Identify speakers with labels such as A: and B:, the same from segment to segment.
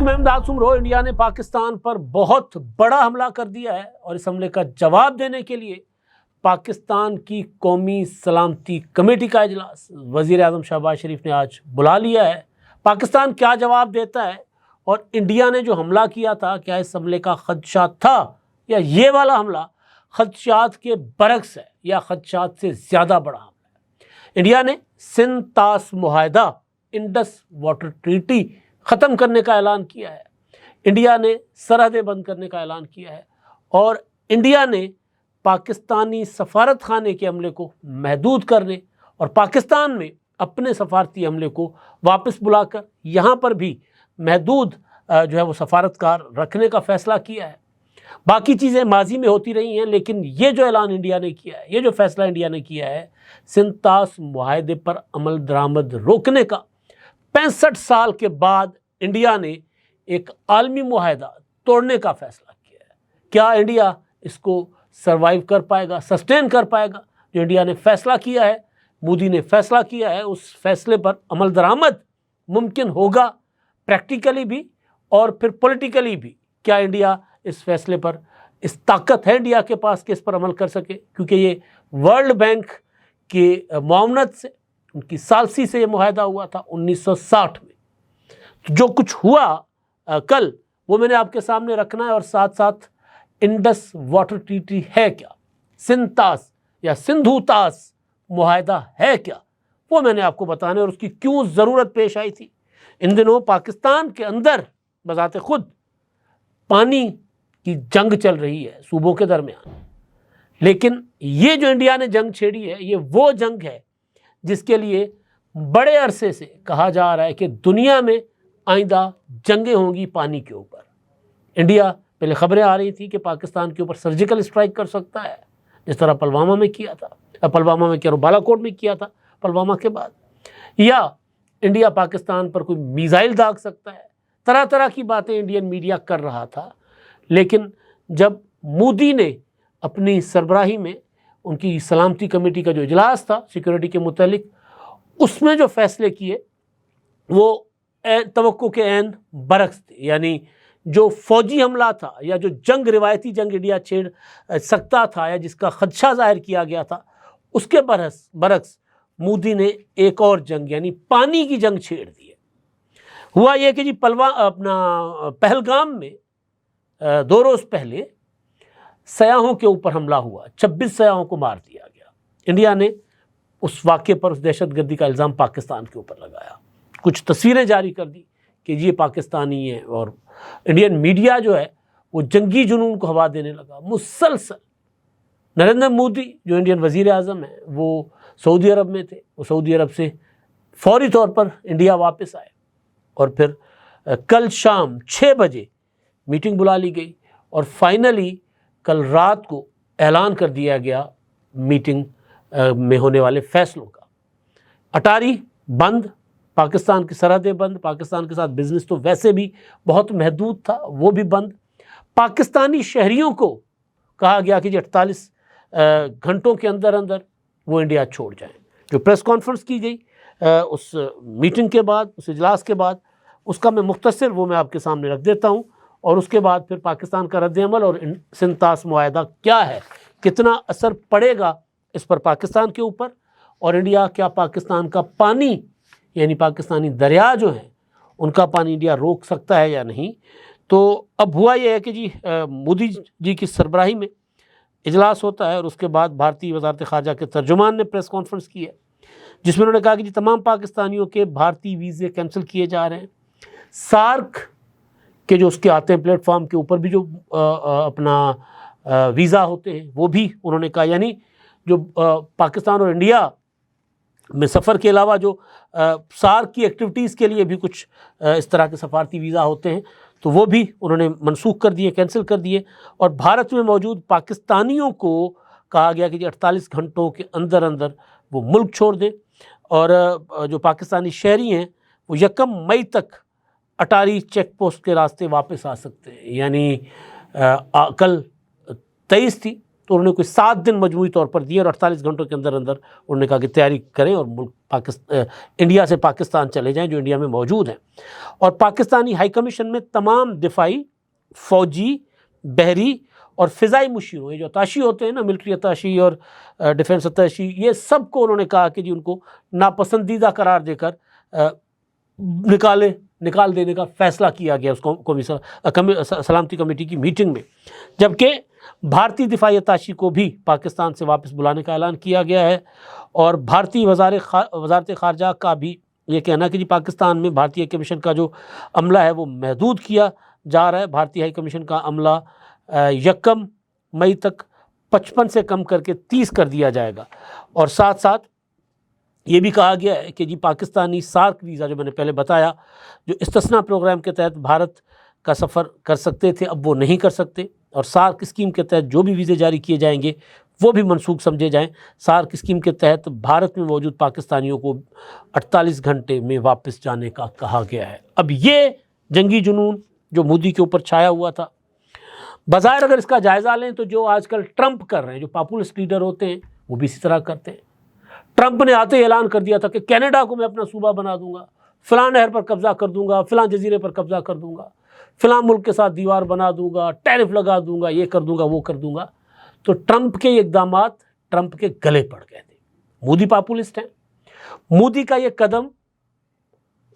A: علیکم، میں امداد سمرو۔ انڈیا نے پاکستان پر بہت بڑا حملہ کر دیا ہے اور اس حملے کا جواب دینے کے لیے پاکستان کی قومی سلامتی کمیٹی کا اجلاس وزیر اعظم شہباز شریف نے آج بلا لیا ہے۔ پاکستان کیا جواب دیتا ہے اور انڈیا نے جو حملہ کیا تھا کیا اس حملے کا خدشہ تھا یا یہ والا حملہ خدشات کے برعکس ہے یا خدشات سے زیادہ بڑا حملہ ہے؟ انڈیا نے سندھ طاس معاہدہ انڈس واٹر ٹریٹی ختم کرنے کا اعلان کیا ہے، انڈیا نے سرحدیں بند کرنے کا اعلان کیا ہے اور انڈیا نے پاکستانی سفارت خانے کے عملے کو محدود کرنے اور پاکستان میں اپنے سفارتی عملے کو واپس بلا کر یہاں پر بھی محدود جو ہے وہ سفارتکار رکھنے کا فیصلہ کیا ہے۔ باقی چیزیں ماضی میں ہوتی رہی ہیں، لیکن یہ جو اعلان انڈیا نے کیا ہے، یہ جو فیصلہ انڈیا نے کیا ہے سندھ طاس معاہدے پر عمل درآمد روکنے کا، 65 سال کے بعد انڈیا نے ایک عالمی معاہدہ توڑنے کا فیصلہ کیا ہے۔ کیا انڈیا اس کو سروائیو کر پائے گا، سسٹین کر پائے گا؟ جو انڈیا نے فیصلہ کیا ہے، مودی نے فیصلہ کیا ہے، اس فیصلے پر عمل درآمد ممکن ہوگا پریکٹیکلی بھی اور پھر پولیٹیکلی بھی؟ کیا انڈیا اس فیصلے پر، اس طاقت ہے انڈیا کے پاس کہ اس پر عمل کر سکے؟ کیونکہ یہ ورلڈ بینک کی معاونت سے، ان کی ثالثی سے یہ معاہدہ ہوا تھا 1960 میں۔ جو کچھ ہوا کل وہ میں نے آپ کے سامنے رکھنا ہے، اور ساتھ ساتھ انڈس واٹر ٹریٹی ہے کیا، سندھ طاس یا سندھو طاس معاہدہ ہے کیا، وہ میں نے آپ کو بتانا ہے اور اس کی کیوں ضرورت پیش آئی تھی۔ ان دنوں پاکستان کے اندر بذات خود پانی کی جنگ چل رہی ہے صوبوں کے درمیان، لیکن یہ جو انڈیا نے جنگ چھیڑی ہے یہ وہ جنگ ہے جس کے لیے بڑے عرصے سے کہا جا رہا ہے کہ دنیا میں آئندہ جنگیں ہوں گی پانی کے اوپر۔ انڈیا پہلے خبریں آ رہی تھی کہ پاکستان کے اوپر سرجیکل اسٹرائک کر سکتا ہے، جس طرح پلوامہ میں کیا تھا، پلوامہ میں کیا بالا کوٹ میں کیا تھا پلوامہ کے بعد، یا انڈیا پاکستان پر کوئی میزائل داغ سکتا ہے۔ طرح طرح کی باتیں انڈین میڈیا کر رہا تھا، لیکن جب مودی نے اپنی سربراہی میں ان کی سلامتی کمیٹی کا جو اجلاس تھا سیکورٹی کے متعلق، اس میں جو فیصلے کیے وہ توقع کے عین برعکس تھے۔ یعنی جو فوجی حملہ تھا یا جو جنگ، روایتی جنگ انڈیا چھیڑ سکتا تھا یا جس کا خدشہ ظاہر کیا گیا تھا، اس کے برعکس مودی نے ایک اور جنگ یعنی پانی کی جنگ چھیڑ دی ہے۔ ہوا یہ کہ جی پہلگام میں 2 روز پہلے سیاحوں کے اوپر حملہ ہوا، 26 سیاحوں کو مار دیا گیا۔ انڈیا نے اس واقعے پر اس دہشت گردی کا الزام پاکستان کے اوپر لگایا، کچھ تصویریں جاری کر دی کہ یہ پاکستانی ہیں، اور انڈین میڈیا جو ہے وہ جنگی جنون کو ہوا دینے لگا مسلسل۔ نریندر مودی جو انڈین وزیر اعظم ہیں وہ سعودی عرب میں تھے، وہ سعودی عرب سے فوری طور پر انڈیا واپس آئے، اور پھر کل شام 6 بجے میٹنگ بلا لی گئی اور فائنلی کل رات کو اعلان کر دیا گیا میٹنگ میں ہونے والے فیصلوں کا۔ اٹاری بند، پاکستان کی سرحدیں بند، پاکستان کے ساتھ بزنس تو ویسے بھی بہت محدود تھا، وہ بھی بند۔ پاکستانی شہریوں کو کہا گیا کہ 48 گھنٹوں کے اندر وہ انڈیا چھوڑ جائیں۔ جو پریس کانفرنس کی گئی اس میٹنگ کے بعد، اس اجلاس کے بعد، اس کا میں مختصر وہ میں آپ کے سامنے رکھ دیتا ہوں، اور اس کے بعد پھر پاکستان کا رد عمل اور سندھ طاس معاہدہ کیا ہے، کتنا اثر پڑے گا اس پر پاکستان کے اوپر، اور انڈیا کیا پاکستان کا پانی یعنی پاکستانی دریا جو ہیں ان کا پانی انڈیا روک سکتا ہے یا نہیں۔ تو اب ہوا یہ ہے کہ جی مودی جی کی سربراہی میں اجلاس ہوتا ہے، اور اس کے بعد بھارتی وزارت خارجہ کے ترجمان نے پریس کانفرنس کی ہے، جس میں انہوں نے کہا کہ جی تمام پاکستانیوں کے بھارتی ویزے کینسل کیے جا رہے ہیں۔ سارک کے جو اس کے آتے ہیں پلیٹ فارم کے اوپر بھی جو اپنا ویزا ہوتے ہیں وہ بھی انہوں نے کہا، یعنی جو پاکستان اور انڈیا میں سفر کے علاوہ جو سارک کی ایکٹیویٹیز کے لیے بھی کچھ اس طرح کے سفارتی ویزا ہوتے ہیں تو وہ بھی انہوں نے منسوخ کر دیے، کینسل کر دیے، اور بھارت میں موجود پاکستانیوں کو کہا گیا کہ 48 گھنٹوں کے اندر وہ ملک چھوڑ دیں، اور جو پاکستانی شہری ہیں وہ 1 مئی تک اٹاری چیک پوسٹ کے راستے واپس آ سکتے ہیں۔ یعنی کل 23 تھی تو انہوں نے کوئی 7 دن مجموعی طور پر دیے، اور 48 گھنٹوں کے اندر انہوں نے کہا کہ تیاری کریں اور ملک انڈیا سے پاکستان چلے جائیں جو انڈیا میں موجود ہیں، اور پاکستانی ہائی کمیشن میں تمام دفاعی، فوجی، بحری اور فضائی مشیروں، یہ جو اتاشی ہوتے ہیں نا، ملٹری اتاشی اور ڈیفنس اتاشی، یہ سب کو انہوں نے کہا کہ جی ان کو ناپسندیدہ قرار دے کر نکال دینے کا فیصلہ کیا گیا اس قومی سلامتی کمیٹی کی میٹنگ میں، جبکہ بھارتی دفاعی اتاشی کو بھی پاکستان سے واپس بلانے کا اعلان کیا گیا ہے، اور بھارتی وزارت خارجہ کا بھی یہ کہنا کہ جی پاکستان میں بھارتی ہائی کمیشن کا جو عملہ ہے وہ محدود کیا جا رہا ہے۔ بھارتی ہائی کمیشن کا عملہ 1 مئی تک 55 سے کم کر کے 30 کر دیا جائے گا، اور ساتھ ساتھ یہ بھی کہا گیا ہے کہ جی پاکستانی سارک ویزا جو میں نے پہلے بتایا، جو استثناء پروگرام کے تحت بھارت کا سفر کر سکتے تھے، اب وہ نہیں کر سکتے، اور سارک اسکیم کے تحت جو بھی ویزے جاری کیے جائیں گے وہ بھی منسوخ سمجھے جائیں۔ سارک اسکیم کے تحت بھارت میں موجود پاکستانیوں کو 48 گھنٹے میں واپس جانے کا کہا گیا ہے۔ اب یہ جنگی جنون جو مودی کے اوپر چھایا ہوا تھا، بظاہر اگر اس کا جائزہ لیں تو جو آج کل ٹرمپ کر رہے ہیں، جو پاپولسٹ لیڈر ہوتے ہیں، وہ بھی اسی طرح کرتے ہیں۔ ٹرمپ نے آتے ہی اعلان کر دیا تھا کہ کینیڈا کو میں اپنا صوبہ بنا دوں گا، فلاں نہر پر قبضہ کر دوں گا، فلاں جزیرے پر قبضہ کر دوں گا، فلاں ملک کے ساتھ دیوار بنا دوں گا، ٹیرف لگا دوں گا، یہ کر دوں گا، وہ کر دوں گا۔ تو ٹرمپ کے اقدامات ٹرمپ کے گلے پڑ گئے تھے۔ مودی پاپولسٹ ہیں، مودی کا یہ قدم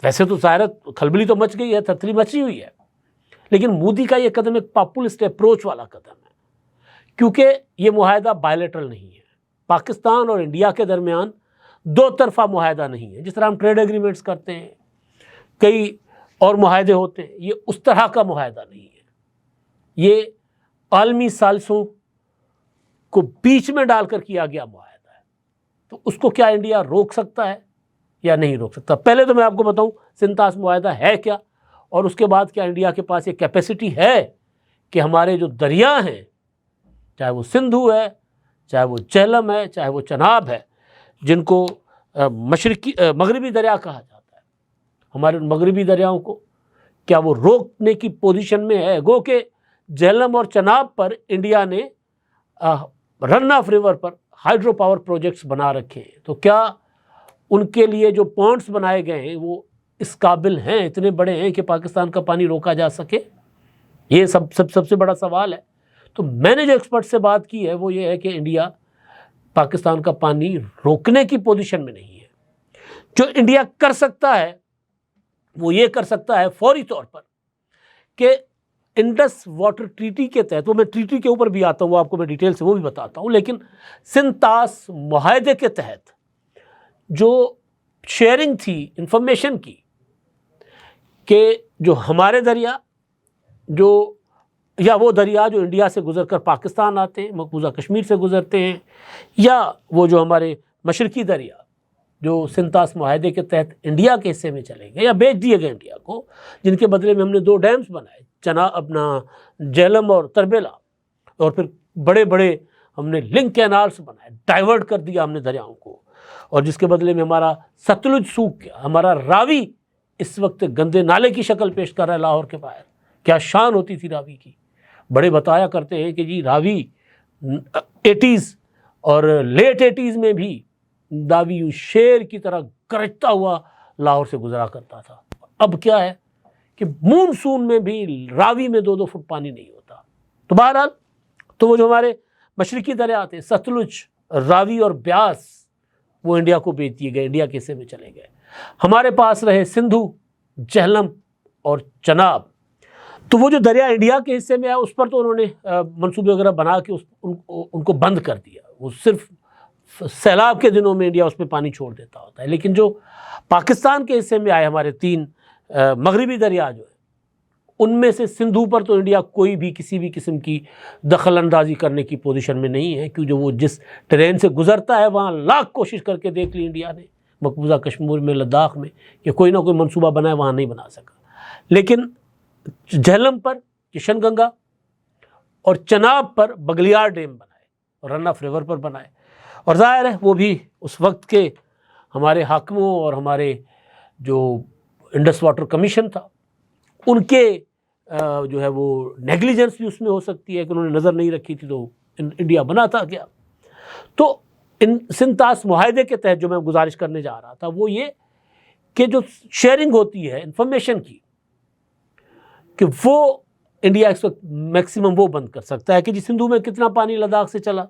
A: ویسے تو ظاہر کھلبلی تو مچ گئی ہے، تھتری مچی ہوئی ہے، لیکن مودی کا یہ قدم ایک پاپولسٹ اپروچ والا قدم ہے، کیونکہ یہ معاہدہ بائیلیٹرل نہیں ہے۔ پاکستان اور انڈیا کے درمیان دو طرفہ معاہدہ نہیں ہے، جس طرح ہم ٹریڈ ایگریمنٹس کرتے ہیں، کئی اور معاہدے ہوتے ہیں، یہ اس طرح کا معاہدہ نہیں ہے۔ یہ عالمی ثالثوں کو بیچ میں ڈال کر کیا گیا معاہدہ ہے، تو اس کو کیا انڈیا روک سکتا ہے یا نہیں روک سکتا؟ پہلے تو میں آپ کو بتاؤں سنتاس معاہدہ ہے کیا، اور اس کے بعد کیا انڈیا کے پاس یہ کیپیسٹی ہے کہ ہمارے جو دریا ہیں، چاہے وہ سندھو ہے، چاہے وہ جہلم ہے، چاہے وہ چناب ہے، جن کو مغربی دریا کہا جاتا ہے، ہمارے مغربی دریاؤں کو کیا وہ روکنے کی پوزیشن میں ہے؟ گو کہ جہلم اور چناب پر انڈیا نے رن آف ریور پر ہائیڈرو پاور پروجیکٹس بنا رکھے ہیں، تو کیا ان کے لیے جو پونڈس بنائے گئے ہیں وہ اس قابل ہیں، اتنے بڑے ہیں کہ پاکستان کا پانی روکا جا سکے؟ یہ سب سے بڑا سوال ہے۔ تو میں نے جو ایکسپرٹ سے بات کی ہے وہ یہ ہے کہ انڈیا پاکستان کا پانی روکنے کی پوزیشن میں نہیں ہے۔ جو انڈیا کر سکتا ہے وہ یہ کر سکتا ہے فوری طور پر کہ انڈس واٹر ٹریٹی کے تحت، وہ میں ٹریٹی کے اوپر بھی آتا ہوں، وہ آپ کو میں ڈیٹیل سے وہ بھی بتاتا ہوں، لیکن سنتاس معاہدے کے تحت جو شیئرنگ تھی انفارمیشن کی، کہ جو ہمارے دریا یا وہ دریا جو انڈیا سے گزر کر پاکستان آتے ہیں، مقبوضہ کشمیر سے گزرتے ہیں، یا وہ جو ہمارے مشرقی دریا جو سنتاس معاہدے کے تحت انڈیا کے حصے میں چلے گئے یا بیچ دیے گئے انڈیا کو، جن کے بدلے میں ہم نے 2 ڈیمز بنائے، اپنا جہلم اور تربیلا، اور پھر بڑے بڑے ہم نے لنک کینالز بنائے، ڈائیورٹ کر دیا ہم نے دریاؤں کو، اور جس کے بدلے میں ہمارا ستلج سوکھ گیا، ہمارا راوی اس وقت گندے نالے کی شکل پیش کر رہا ہے لاہور کے باہر۔ کیا شان ہوتی تھی راوی کی، بڑے بتایا کرتے ہیں کہ جی راوی 80s اور لیٹ 80s میں بھی راوی شیر کی طرح گرجتا ہوا لاہور سے گزرا کرتا تھا۔ اب کیا ہے کہ مونسون میں بھی راوی میں 2-2 فٹ پانی نہیں ہوتا۔ تو بہرحال تو وہ جو ہمارے مشرقی دریا تھے، ستلج، راوی اور بیاس، وہ انڈیا کو بیچ دیے گئے، انڈیا کے حصے میں چلے گئے۔ ہمارے پاس رہے سندھو، جہلم اور چناب۔ تو وہ جو دریا انڈیا کے حصے میں ہے اس پر تو انہوں نے منصوبے وغیرہ بنا کے ان کو بند کر دیا، وہ صرف سیلاب کے دنوں میں انڈیا اس میں پانی چھوڑ دیتا ہوتا ہے۔ لیکن جو پاکستان کے حصے میں آئے ہمارے 3 مغربی دریا جو ہیں، ان میں سے سندھو پر تو انڈیا کوئی بھی کسی بھی قسم کی دخل اندازی کرنے کی پوزیشن میں نہیں ہے، کیونکہ وہ جس ٹرین سے گزرتا ہے وہاں لاکھ کوشش کر کے دیکھ لی انڈیا نے، مقبوضہ کشمیر میں، لداخ میں، کہ کوئی نہ کوئی منصوبہ بنائے، وہاں نہیں بنا سکا۔ لیکن جہلم پر کشن گنگا اور چناب پر بگلیار ڈیم بنائے، اور رن آف ریور پر بنائے، اور ظاہر ہے وہ بھی اس وقت کے ہمارے حاکموں اور ہمارے جو انڈس واٹر کمیشن تھا ان کے جو ہے وہ نیگلیجنس بھی اس میں ہو سکتی ہے کہ انہوں نے نظر نہیں رکھی تھی، تو انڈیا بناتا گیا۔ تو ان سنتاس معاہدے کے تحت جو میں گزارش کرنے جا رہا تھا وہ یہ کہ جو شیئرنگ ہوتی ہے انفارمیشن کی، کہ وہ انڈیا اس وقت میکسیمم وہ بند کر سکتا ہے کہ جی سندھو میں کتنا پانی لداخ سے چلا،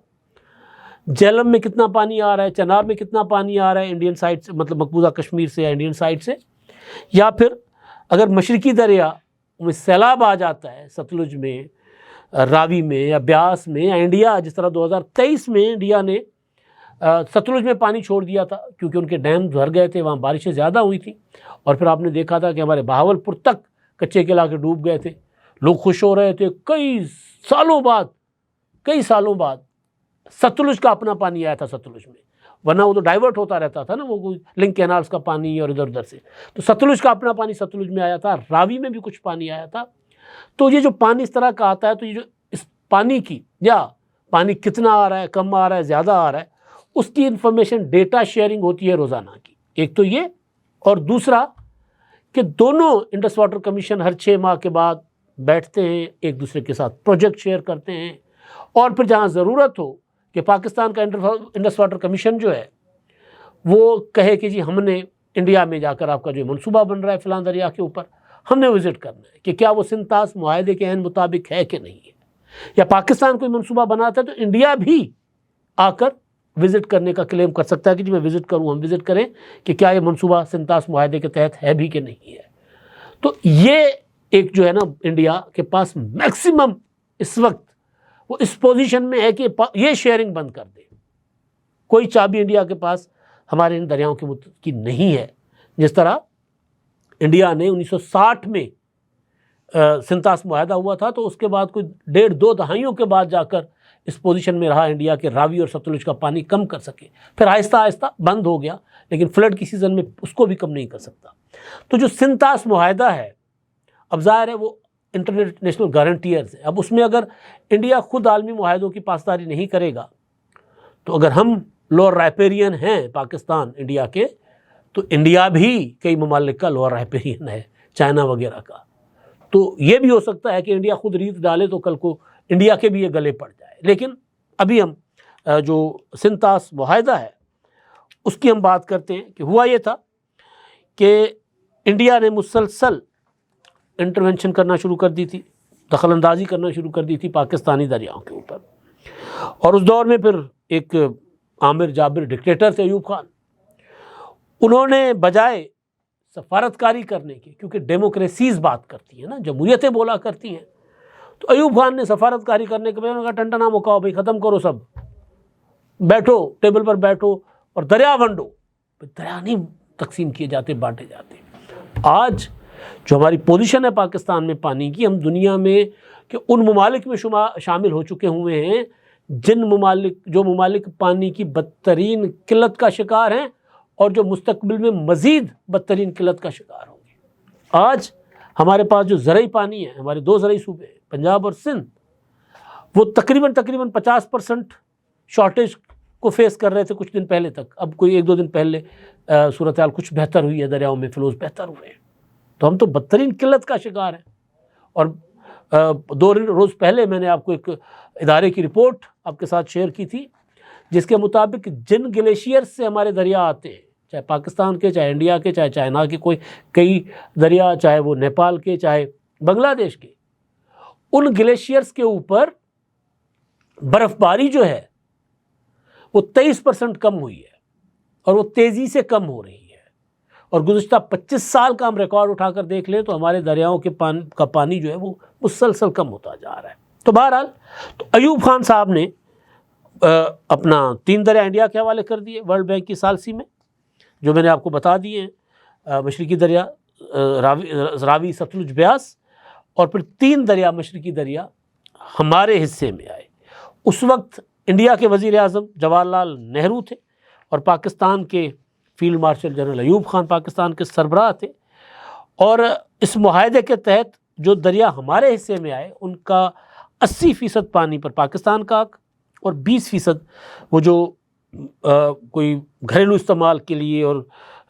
A: جہلم میں کتنا پانی آ رہا ہے، چناب میں کتنا پانی آ رہا ہے انڈین سائڈ سے، مطلب مقبوضہ کشمیر سے یا انڈین سائڈ سے، یا پھر اگر مشرقی دریا میں سیلاب آ جاتا ہے ستلج میں، راوی میں یا بیاس میں، یا انڈیا جس طرح 2023 میں انڈیا نے ستلج میں پانی چھوڑ دیا تھا کیونکہ ان کے ڈیم بھر گئے تھے، وہاں بارشیں زیادہ ہوئی تھیں، اور پھر آپ نے دیکھا تھا کہ ہمارے بہاولپور تک کچے کے علاقے ڈوب گئے تھے، لوگ خوش ہو رہے تھے، کئی سالوں بعد ستلج کا اپنا پانی آیا تھا ستلج میں، ورنہ وہ تو ڈائیورٹ ہوتا رہتا تھا نا، وہ لنک کینالز کا پانی اور ادھر ادھر سے، تو ستلج کا اپنا پانی ستلج میں آیا تھا، راوی میں بھی کچھ پانی آیا تھا۔ تو یہ جو پانی اس طرح کا آتا ہے، تو یہ جو اس پانی کی، یا پانی کتنا آ رہا ہے، کم آ رہا ہے، زیادہ آ رہا ہے، اس کی انفارمیشن ڈیٹا شیئرنگ ہوتی ہے روزانہ کی، ایک تو یہ، اور دوسرا کہ دونوں انڈس واٹر کمیشن ہر 6 ماہ کے بعد بیٹھتے ہیں، ایک دوسرے کے ساتھ پروجیکٹ شیئر کرتے ہیں، اور پھر جہاں ضرورت ہو کہ پاکستان کا انڈس واٹر کمیشن جو ہے وہ کہے کہ جی ہم نے انڈیا میں جا کر آپ کا جو منصوبہ بن رہا ہے فلاں دریا کے اوپر، ہم نے وزٹ کرنا ہے کہ کیا وہ سنتاس معاہدے کے عین مطابق ہے کہ نہیں ہے، یا پاکستان کوئی منصوبہ بناتا ہے تو انڈیا بھی آ کر وزٹ کرنے کا کلیم کر سکتا ہے کہ جی میں وزٹ کروں، ہم وزٹ کریں کہ کیا یہ منصوبہ سنتاس معاہدے کے تحت ہے بھی کہ نہیں ہے۔ تو یہ ایک جو ہے نا انڈیا کے پاس میکسیمم اس وقت وہ اس پوزیشن میں ہے کہ یہ شیئرنگ بند کر دے، کوئی چابی انڈیا کے پاس ہمارے ان دریاؤں کی نہیں ہے۔ جس طرح انڈیا نے 1960 میں سنتاس معاہدہ ہوا تھا، تو اس کے بعد کوئی 1.5-2 دہائیوں کے بعد جا کر اس پوزیشن میں رہا انڈیا کہ راوی اور ستلج کا پانی کم کر سکے، پھر آہستہ آہستہ بند ہو گیا، لیکن فلڈ کی سیزن میں اس کو بھی کم نہیں کر سکتا۔ تو جو سنتاس معاہدہ ہے، اب ظاہر ہے وہ انٹرنیشنل گارنٹیئرز ہے، اب اس میں اگر انڈیا خود عالمی معاہدوں کی پاسداری نہیں کرے گا، تو اگر ہم لوور رائپیرین ہیں پاکستان انڈیا کے، تو انڈیا بھی کئی ممالک کا لوور رائپیرین ہے، چائنا وغیرہ کا، تو یہ بھی ہو سکتا ہے کہ انڈیا خود ریت ڈالے تو کل کو انڈیا کے بھی یہ گلے پڑ جائے۔ لیکن ابھی ہم جو سنتاس معاہدہ ہے اس کی ہم بات کرتے ہیں کہ ہوا یہ تھا کہ انڈیا نے مسلسل انٹرونشن کرنا شروع کر دی تھی، دخل اندازی کرنا شروع کر دی تھی پاکستانی دریاؤں کے اوپر، اور اس دور میں پھر ایک عامر جابر ڈکٹیٹر تھے ایوب خان، انہوں نے بجائے سفارتکاری کرنے کی، کیونکہ ڈیموکریسیز بات کرتی ہیں نا، جمہوریتیں بولا کرتی ہیں، تو ایوب خان نے سفارتکاری کرنے کے بعد انہوں نے کہا ٹنٹنا مکاؤ بھائی، ختم کرو، سب بیٹھو ٹیبل پر بیٹھو اور دریا ونڈو، دریا نہیں تقسیم کیے جاتے، بانٹے جاتے۔ آج جو ہماری پوزیشن ہے پاکستان میں پانی کی، ہم دنیا میں کہ ان ممالک میں شامل ہو چکے ہوئے ہیں جو ممالک پانی کی بدترین قلت کا شکار ہیں، اور جو مستقبل میں مزید بدترین قلت کا شکار ہوں گے۔ آج ہمارے پاس جو زرعی پانی ہے، ہمارے 2 زرعی صوبے ہیں پنجاب اور سندھ، وہ تقریباً 50% شارٹیج کو فیس کر رہے تھے کچھ دن پہلے تک، اب کوئی 1-2 دن پہلے صورتحال کچھ بہتر ہوئی ہے، دریاؤں میں فلوز بہتر ہوئے ہیں، تو ہم تو بدترین قلت کا شکار ہیں۔ اور 2 روز پہلے میں نے آپ کو ایک ادارے کی رپورٹ آپ کے ساتھ شیئر کی تھی، جس کے مطابق جن گلیشیئر سے ہمارے دریا آتے ہیں، چاہے پاکستان کے، چاہے انڈیا کے، چاہے چائنا کے کئی دریا، چاہے وہ نیپال کے، چاہے بنگلہ دیش کے، ان گلیشیئرز کے اوپر برف باری جو ہے وہ 23% کم ہوئی ہے، اور وہ تیزی سے کم ہو رہی ہے، اور گزشتہ 25 سال کا ہم ریکارڈ اٹھا کر دیکھ لیں تو ہمارے دریاؤں کے پانی جو ہے وہ مسلسل کم ہوتا جا رہا ہے۔ تو بہرحال تو ایوب خان صاحب نے اپنا 3 دریا انڈیا کے حوالے کر دیے ورلڈ بینک کی ثالثی میں، جو میں نے آپ کو بتا دیے ہیں، مشرقی دریا راوی، ستلج، بیاس، اور پھر 3 دریا مشرقی دریا ہمارے حصے میں آئے۔ اس وقت انڈیا کے وزیر اعظم جواہر لال نہرو تھے، اور پاکستان کے field marshal general Ayub Khan Pakistan کے سربراہ تھے، اور اس معاہدے کے تحت جو دریا ہمارے حصے میں آئے ان کا 80% پانی پر پاکستان کا حق، اور 20% وہ جو کوئی گھریلو استعمال کے لیے اور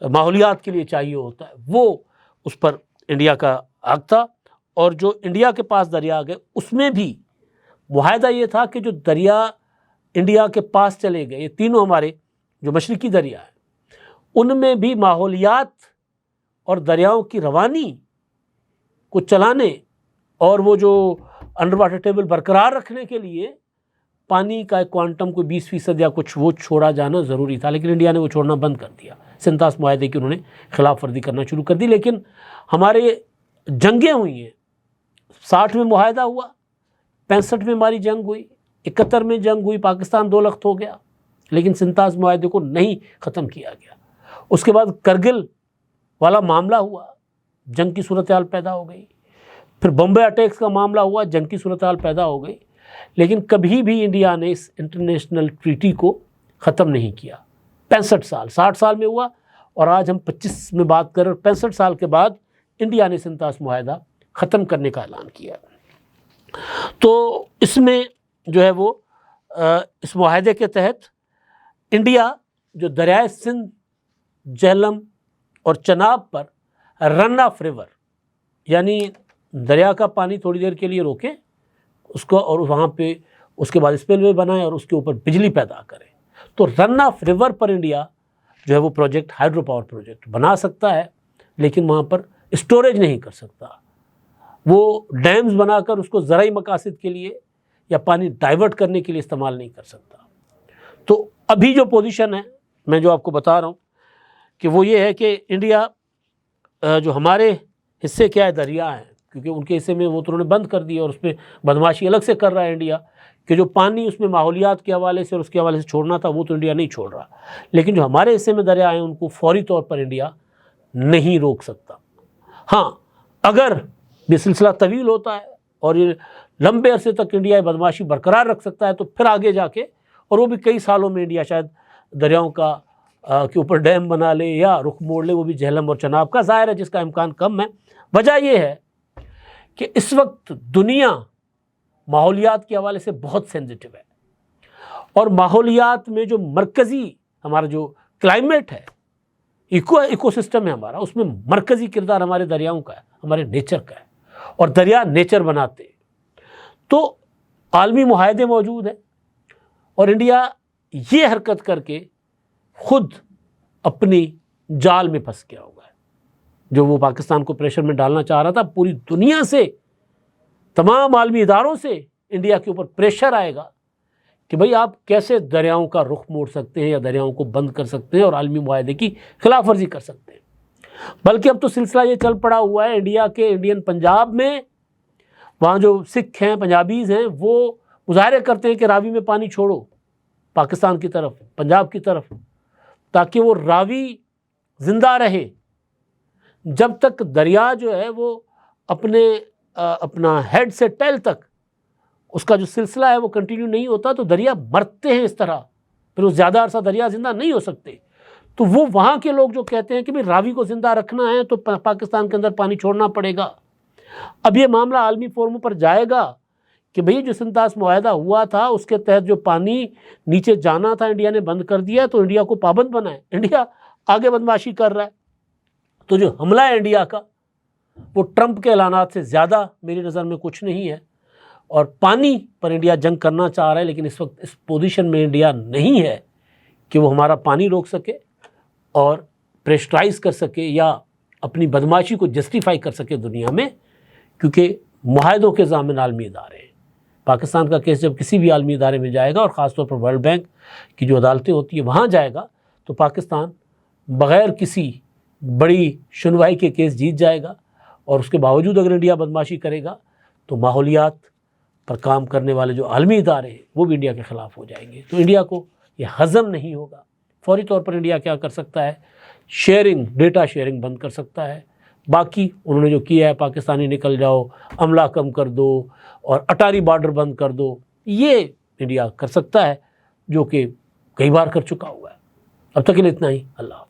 A: ماحولیات کے لیے چاہیے ہوتا ہے، وہ اس پر انڈیا کا حق تھا۔ اور جو انڈیا کے پاس دریا آ گئے، اس میں بھی معاہدہ یہ تھا کہ جو دریا انڈیا کے پاس چلے گئے، یہ تینوں ہمارے جو مشرقی دریا ہیں ان میں بھی ماحولیات اور دریاؤں کی روانی کو چلانے اور وہ جو انڈر واٹر ٹیبل برقرار رکھنے کے لیے پانی کا ایک کوانٹم کو 20% یا کچھ وہ چھوڑا جانا ضروری تھا، لیکن انڈیا نے وہ چھوڑنا بند کر دیا۔ سنتاس معاہدے کی انہوں نے خلاف ورزی کرنا شروع کر دی۔ لیکن ہمارے جنگیں ہوئی ہیں، 60 میں معاہدہ ہوا، 65 میں ہماری جنگ ہوئی، 71 میں جنگ ہوئی، پاکستان 2 لخت ہو گیا، لیکن سنتاس معاہدے کو نہیں ختم کیا گیا۔ اس کے بعد کرگل والا معاملہ ہوا، جنگ کی صورتحال پیدا ہو گئی، پھر بمبے اٹیکس کا معاملہ ہوا، جنگ کی صورتحال پیدا ہو گئی، لیکن کبھی بھی انڈیا نے اس انٹرنیشنل ٹریٹی کو ختم نہیں کیا۔ 65 سال، 60 سال میں ہوا اور آج ہم 25 میں بات کر رہے ہیں، 65 سال کے بعد انڈیا نے سنتاس معاہدہ ختم کرنے کا اعلان کیا۔ تو اس میں جو ہے وہ اس معاہدے کے تحت انڈیا جو دریائے سندھ، جہلم اور چناب پر رن آف ریور یعنی دریا کا پانی تھوڑی دیر کے لیے روکے اس کو اور وہاں پہ اس کے بعد اسپل وے بنائے اور اس کے اوپر بجلی پیدا کرے، تو رن آف ریور پر انڈیا جو ہے وہ پروجیکٹ، ہائیڈرو پاور پروجیکٹ بنا سکتا ہے، لیکن وہاں پر اسٹوریج نہیں کر سکتا، وہ ڈیمز بنا کر اس کو زرعی مقاصد کے لیے یا پانی ڈائیورٹ کرنے کے لیے استعمال نہیں کر سکتا۔ تو ابھی جو پوزیشن ہے میں جو آپ کو بتا رہا ہوں کہ وہ یہ ہے کہ انڈیا جو ہمارے حصے کیا ہے دریا ہیں، کیونکہ ان کے حصے میں وہ تو انہوں نے بند کر دیا اور اس پہ بدماشی الگ سے کر رہا ہے انڈیا، کہ جو پانی اس میں ماحولیات کے حوالے سے اور اس کے حوالے سے چھوڑنا تھا وہ تو انڈیا نہیں چھوڑ رہا، لیکن جو ہمارے حصے میں دریا ہیں ان کو فوری طور پر انڈیا نہیں روک سکتا۔ ہاں، اگر یہ سلسلہ طویل ہوتا ہے اور یہ لمبے عرصے تک انڈیا یہ بدماشی برقرار رکھ سکتا ہے تو پھر آگے جا کے، اور وہ بھی کئی سالوں میں، انڈیا شاید دریاؤں کا کے اوپر ڈیم بنا لے یا رخ موڑ لے، وہ بھی جہلم اور چناب کا، ظاہر ہے جس کا امکان کم ہے۔ وجہ یہ ہے کہ اس وقت دنیا ماحولیات کے حوالے سے بہت سینسٹیو ہے، اور ماحولیات میں جو مرکزی ہمارا جو کلائمیٹ ہے، ایکو سسٹم ہے ہمارا، اس میں مرکزی کردار ہمارے دریاؤں کا ہے، ہمارے نیچر کا ہے، اور دریا نیچر بناتے ہیں۔ تو عالمی معاہدے موجود ہیں اور انڈیا یہ حرکت کر کے خود اپنی جال میں پھنس گیا ہوا ہے، جو وہ پاکستان کو پریشر میں ڈالنا چاہ رہا تھا۔ پوری دنیا سے، تمام عالمی اداروں سے انڈیا کے اوپر پریشر آئے گا کہ بھئی آپ کیسے دریاؤں کا رخ موڑ سکتے ہیں یا دریاؤں کو بند کر سکتے ہیں اور عالمی معاہدے کی خلاف ورزی کر سکتے ہیں۔ بلکہ اب تو سلسلہ یہ چل پڑا ہوا ہے انڈیا کے انڈین پنجاب میں، وہاں جو سکھ ہیں، پنجابیز ہیں، وہ مظاہرے کرتے ہیں کہ راوی میں پانی چھوڑو پاکستان کی طرف، پنجاب کی طرف، تاکہ وہ راوی زندہ رہے۔ جب تک دریا جو ہے وہ اپنا ہیڈ سے ٹیل تک اس کا جو سلسلہ ہے وہ کنٹینیو نہیں ہوتا تو دریا مرتے ہیں اس طرح، پھر وہ زیادہ عرصہ دریا زندہ نہیں ہو سکتے۔ تو وہ وہاں کے لوگ جو کہتے ہیں کہ بھی راوی کو زندہ رکھنا ہے تو پاکستان کے اندر پانی چھوڑنا پڑے گا۔ اب یہ معاملہ عالمی فورموں پر جائے گا کہ بھئی جو سنتاس معاہدہ ہوا تھا اس کے تحت جو پانی نیچے جانا تھا انڈیا نے بند کر دیا، تو انڈیا کو پابند بنائے۔ انڈیا آگے بدماشی کر رہا ہے، تو جو حملہ ہے انڈیا کا وہ ٹرمپ کے اعلانات سے زیادہ میری نظر میں کچھ نہیں ہے، اور پانی پر انڈیا جنگ کرنا چاہ رہا ہے، لیکن اس وقت اس پوزیشن میں انڈیا نہیں ہے کہ وہ ہمارا پانی روک سکے اور پریشرائز کر سکے یا اپنی بدماشی کو جسٹیفائی کر سکے دنیا میں، کیونکہ معاہدوں کے ضامن عالمی ادارے ہیں۔ پاکستان کا کیس جب کسی بھی عالمی ادارے میں جائے گا، اور خاص طور پر ورلڈ بینک کی جو عدالتیں ہوتی ہیں وہاں جائے گا، تو پاکستان بغیر کسی بڑی سنوائی کے کیس جیت جائے گا، اور اس کے باوجود اگر انڈیا بدماشی کرے گا تو ماحولیات پر کام کرنے والے جو عالمی ادارے ہیں وہ بھی انڈیا کے خلاف ہو جائیں گے۔ تو انڈیا کو یہ ہضم نہیں ہوگا۔ فوری طور پر انڈیا کیا کر سکتا ہے؟ شیئرنگ، ڈیٹا شیئرنگ بند کر سکتا ہے۔ باقی انہوں نے جو کیا ہے، پاکستانی نکل جاؤ، عملہ کم کر دو اور اٹاری بارڈر بند کر دو، یہ انڈیا کر سکتا ہے، جو کہ کئی بار کر چکا ہوا ہے۔ اب تک کے لیے اتنا ہی۔ اللہ حافظ۔